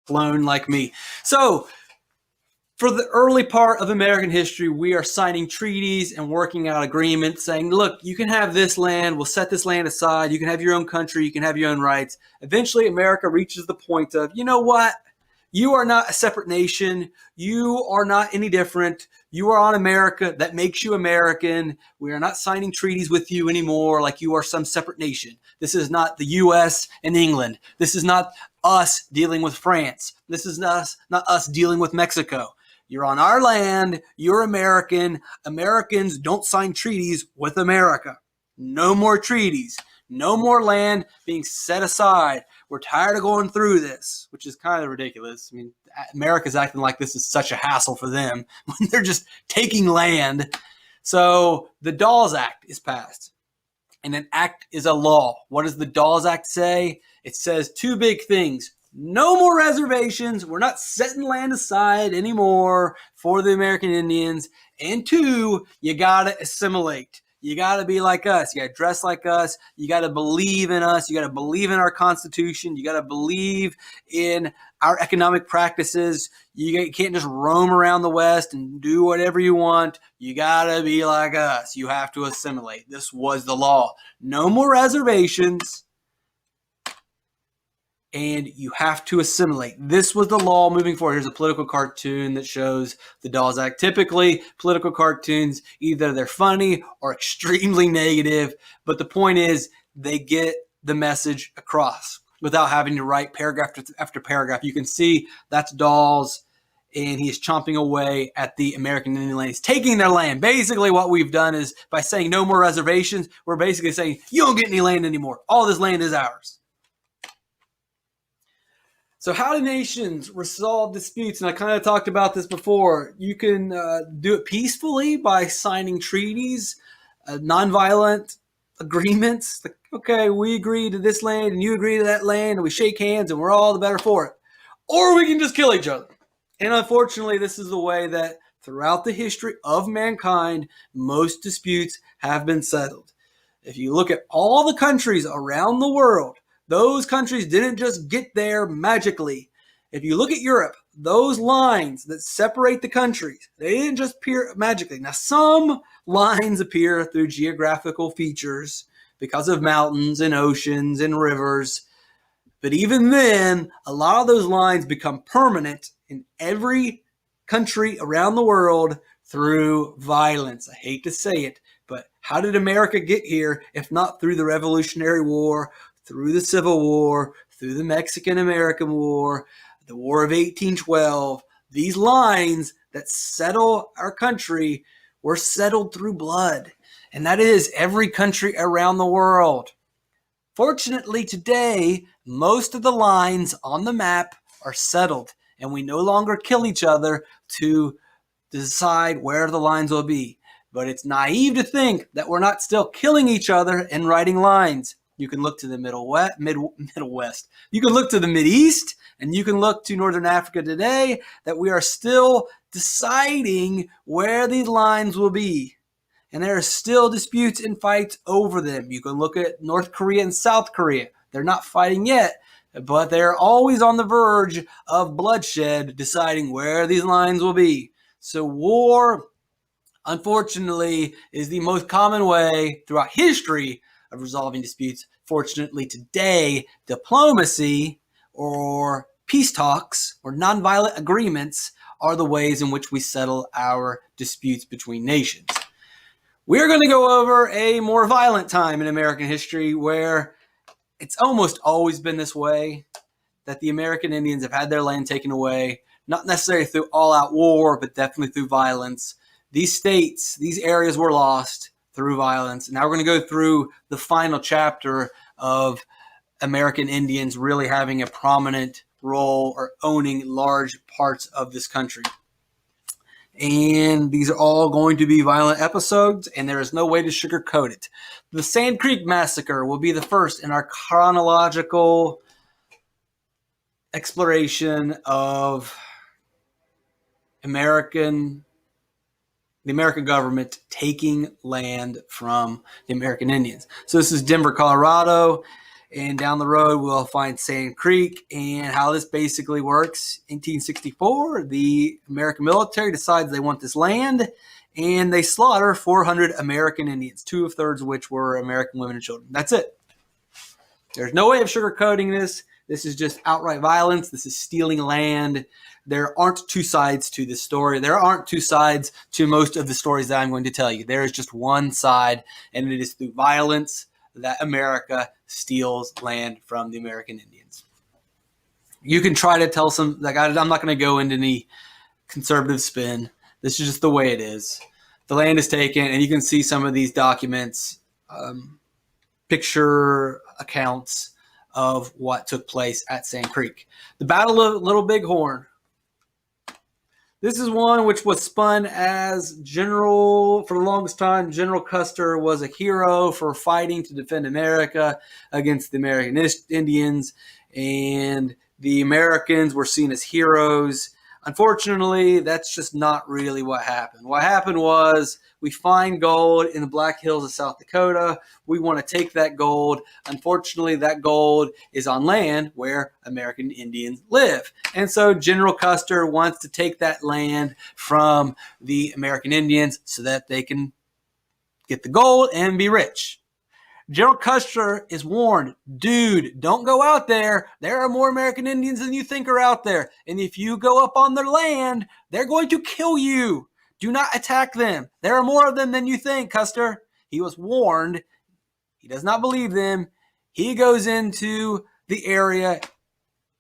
flown like me. So for the early part of American history, we are signing treaties and working out agreements saying, look, you can have this land. We'll set this land aside. You can have your own country. You can have your own rights. Eventually, America reaches the point of, you know what? You are not a separate nation. You are not any different. You are on America. That makes you American. We are not signing treaties with you anymore like you are some separate nation. This is not the U.S. and England. This is not us dealing with France. This is not us dealing with Mexico. You're on our land. You're American. Americans don't sign treaties with America. No more treaties. No more land being set aside. We're tired of going through this, which is kind of ridiculous. I mean, America's acting like this is such a hassle for them when they're just taking land. So the Dawes Act is passed, and an act is a law. What does the Dawes Act say? It says two big things. No more reservations. We're not setting land aside anymore for the American Indians. And two, you got to assimilate. You got to be like us. You got to dress like us. You got to believe in us. You got to believe in our Constitution. You got to believe in our economic practices. You can't just roam around the West and do whatever you want. You got to be like us. You have to assimilate. This was the law. No more reservations. And you have to assimilate. This was the law moving forward. Here's a political cartoon that shows the Dawes Act. Typically, political cartoons, either they're funny or extremely negative, but the point is they get the message across without having to write paragraph after paragraph. You can see that's Dawes, and he is chomping away at the American Indian land. He's taking their land. Basically, what we've done is by saying no more reservations, we're basically saying you don't get any land anymore. All this land is ours. So how do nations resolve disputes? And I kind of talked about this before. You can do it peacefully by signing treaties, nonviolent agreements. Like, okay, we agree to this land and you agree to that land, and we shake hands and we're all the better for it. Or we can just kill each other. And unfortunately, this is the way that throughout the history of mankind, most disputes have been settled. If you look at all the countries around the world, those countries didn't just get there magically. If you look at Europe, those lines that separate the countries, they didn't just appear magically. Now, some lines appear through geographical features because of mountains and oceans and rivers. But even then, a lot of those lines become permanent in every country around the world through violence. I hate to say it, but how did America get here if not through the Revolutionary War, through the Civil War, through the Mexican-American War, the War of 1812? These lines that settle our country were settled through blood. And that is every country around the world. Fortunately, today, most of the lines on the map are settled, and we no longer kill each other to decide where the lines will be. But it's naive to think that we're not still killing each other and writing lines. You can look to the Middle West. You can look to the Mideast, and you can look to Northern Africa today, that we are still deciding where these lines will be. And there are still disputes and fights over them. You can look at North Korea and South Korea. They're not fighting yet, but they're always on the verge of bloodshed, deciding where these lines will be. So war, unfortunately, is the most common way throughout history of resolving disputes. Fortunately, today, diplomacy or peace talks or nonviolent agreements are the ways in which we settle our disputes between nations. We're going to go over a more violent time in American history where it's almost always been this way, that the American Indians have had their land taken away, not necessarily through all-out war, but definitely through violence. These states, these areas were lost through violence. Now we're going to go through the final chapter of American Indians really having a prominent role or owning large parts of this country. And these are all going to be violent episodes, and there is no way to sugarcoat it. The Sand Creek Massacre will be the first in our chronological exploration of the American government taking land from the American Indians. So this is Denver, Colorado, And down the road, we'll find Sand Creek. And how this basically works, 1864, the American military decides they want this land, and they slaughter 400 American Indians, 2/3 of which were American women and children. That's it. There's no way of sugarcoating this. This is just outright violence. This is stealing land. There aren't two sides to this story. There aren't two sides to most of the stories that I'm going to tell you. There is just one side, and it is through violence that America steals land from the American Indians. You can try to tell some, like, I'm not going to go into any conservative spin. This is just the way it is. The land is taken, and you can see some of these documents, picture accounts of what took place at Sand Creek. The Battle of Little Bighorn. This is one which was spun as General, for the longest time, General Custer was a hero for fighting to defend America against the American Indians, and the Americans were seen as heroes. Unfortunately, that's just not really what happened. What happened was we find gold in the Black Hills of South Dakota. We want to take that gold. Unfortunately, that gold is on land where American Indians live. And so General Custer wants to take that land from the American Indians so that they can get the gold and be rich. General Custer is warned, dude, don't go out there. There are more American Indians than you think are out there. And if you go up on their land, they're going to kill you. Do not attack them. There are more of them than you think, Custer. He was warned. He does not believe them. He goes into the area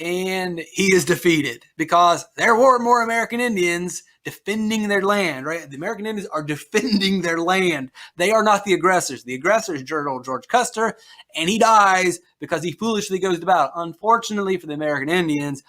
and he is defeated because there were more American Indians defending their land, right? The American Indians are defending their land. They are not the aggressors. The aggressor is General George Custer, and he dies because he foolishly goes to battle. Unfortunately for the American Indians,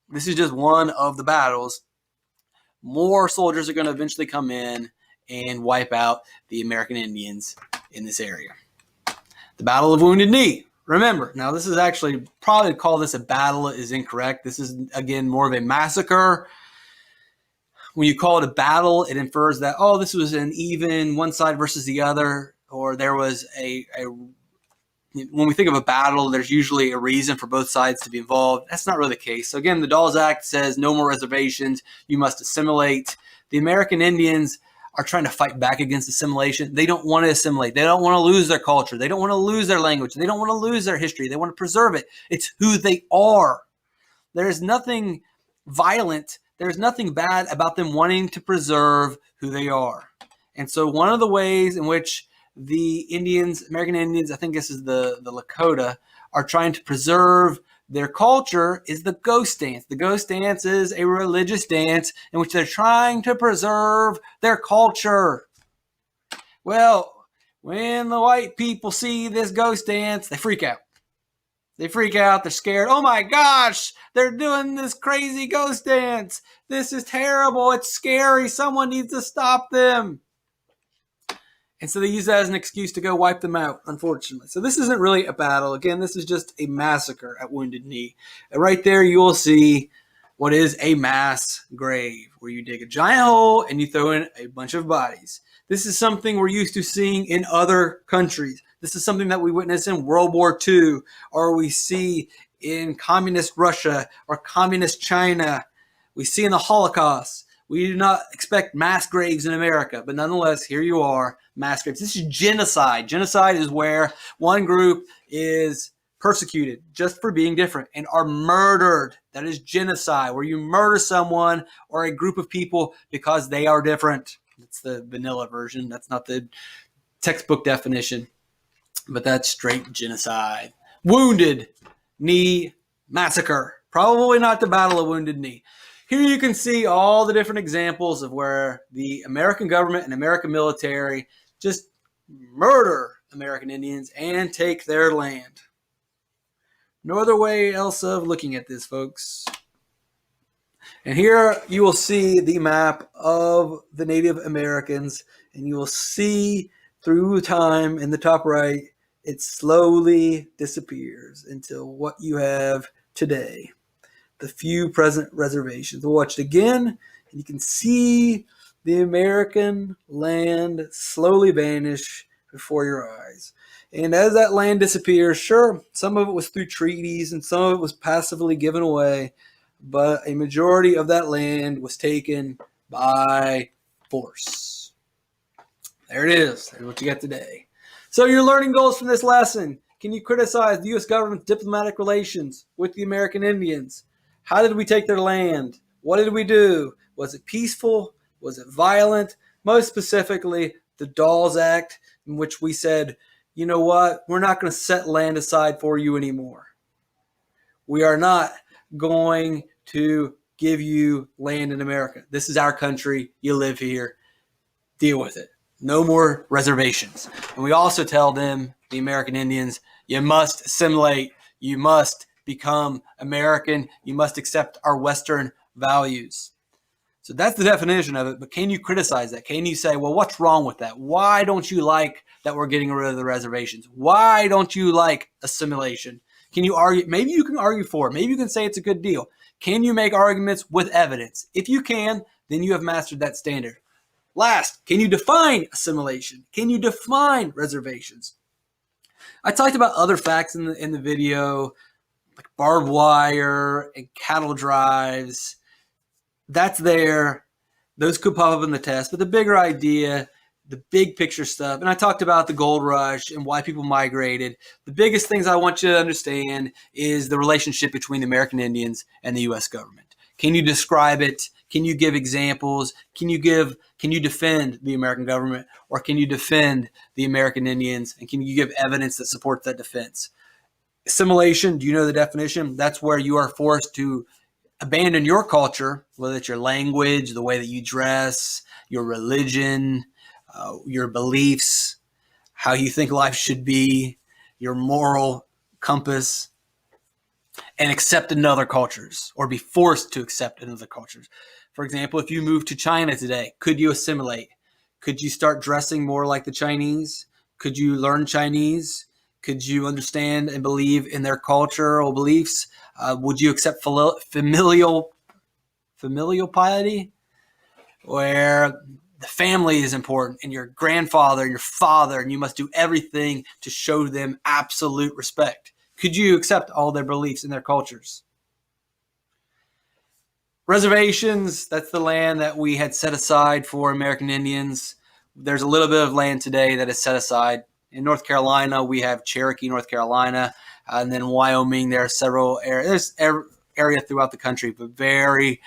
this is just one of the battles. More soldiers are going to eventually come in and wipe out the American Indians in this area. The Battle of Wounded Knee. Remember, now this is actually, probably to call this a battle is incorrect. This is, again, more of a massacre. When you call it a battle, it infers that, oh, this was an even one side versus the other, or there was when we think of a battle, there's usually a reason for both sides to be involved. That's not really the case. So again, the Dawes Act says no more reservations. You must assimilate. The American Indians are trying to fight back against assimilation. They don't want to assimilate. They don't want to lose their culture. They don't want to lose their language. They don't want to lose their history. They want to preserve it. It's who they are. There is nothing violent. There's nothing bad about them wanting to preserve who they are. And so one of the ways in which the Indians, American Indians, I think this is the Lakota, are trying to preserve their culture is the ghost dance. The ghost dance is a religious dance in which they're trying to preserve their culture. Well, when the white people see this ghost dance, they freak out. They freak out. They're scared. Oh my gosh, they're doing this crazy ghost dance. This is terrible. It's scary. Someone needs to stop them. And so they use that as an excuse to go wipe them out, unfortunately. So this isn't really a battle. Again, this is just a massacre at Wounded Knee. And right there you will see what is a mass grave, where you dig a giant hole and you throw in a bunch of bodies. This is something we're used to seeing in other countries. This is something that we witness in World War II, or we see in communist Russia or communist China. We see in the Holocaust. We do not expect mass graves in America, but nonetheless, here you are, mass graves. This is genocide. Genocide is where one group is persecuted just for being different and are murdered. That is genocide, where you murder someone or a group of people because they are different. That's the vanilla version. That's not the textbook definition, but that's straight genocide. Wounded Knee Massacre. Probably not the Battle of Wounded Knee. Here you can see all the different examples of where the American government and American military just murder American Indians and take their land. No other way else of looking at this, folks. And here you will see the map of the Native Americans, and you will see through time in the top right, it slowly disappears until what you have today. The few present reservations. We'll watch it again, and you can see the American land slowly vanish before your eyes. And as that land disappears, sure, some of it was through treaties and some of it was passively given away, but a majority of that land was taken by force. There it is. There's what you get today. So your learning goals from this lesson. Can you criticize the U.S. government's diplomatic relations with the American Indians? How did we take their land? What did we do? Was it peaceful? Was it violent? Most specifically, the Dawes Act, in which we said, you know what? We're not going to set land aside for you anymore. We are not going to give you land in America. This is our country. You live here. Deal with it. No more reservations. And we also tell them, the American Indians, you must assimilate. You must become American. You must accept our Western values. So that's the definition of it. But can you criticize that? Can you say, well, what's wrong with that? Why don't you like that we're getting rid of the reservations? Why don't you like assimilation? Can you argue? Maybe you can argue for it. Maybe you can say it's a good deal. Can you make arguments with evidence? If you can, then you have mastered that standard. Last, can you define assimilation? Can you define reservations? I talked about other facts in the video, like barbed wire and cattle drives. That's there. Those could pop up in the test. But the bigger idea, the big picture stuff, and I talked about the gold rush and why people migrated. The biggest things I want you to understand is the relationship between the American Indians and the U.S. government. Can you describe it? Can you give examples? Can you defend the American government, or can you defend the American Indians? And can you give evidence that supports that defense? Assimilation, do you know the definition? That's where you are forced to abandon your culture, whether it's your language, the way that you dress, your religion, your beliefs, how you think life should be, your moral compass, and accept another cultures, or be forced to accept another cultures. For example, if you move to China today, could you assimilate? Could you start dressing more like the Chinese? Could you learn Chinese? Could you understand and believe in their cultural beliefs? Would you accept familial piety, where the family is important, and your grandfather and your father, and you must do everything to show them absolute respect? Could you accept all their beliefs and their cultures? Reservations, that's the land that we had set aside for American Indians. There's a little bit of land today that is set aside. In North Carolina, we have Cherokee, North Carolina, and then Wyoming. There are several areas. There's area throughout the country, but very,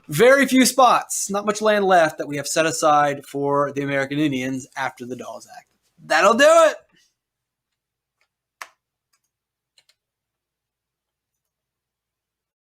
very few spots, not much land left that we have set aside for the American Indians after the Dawes Act. That'll do it.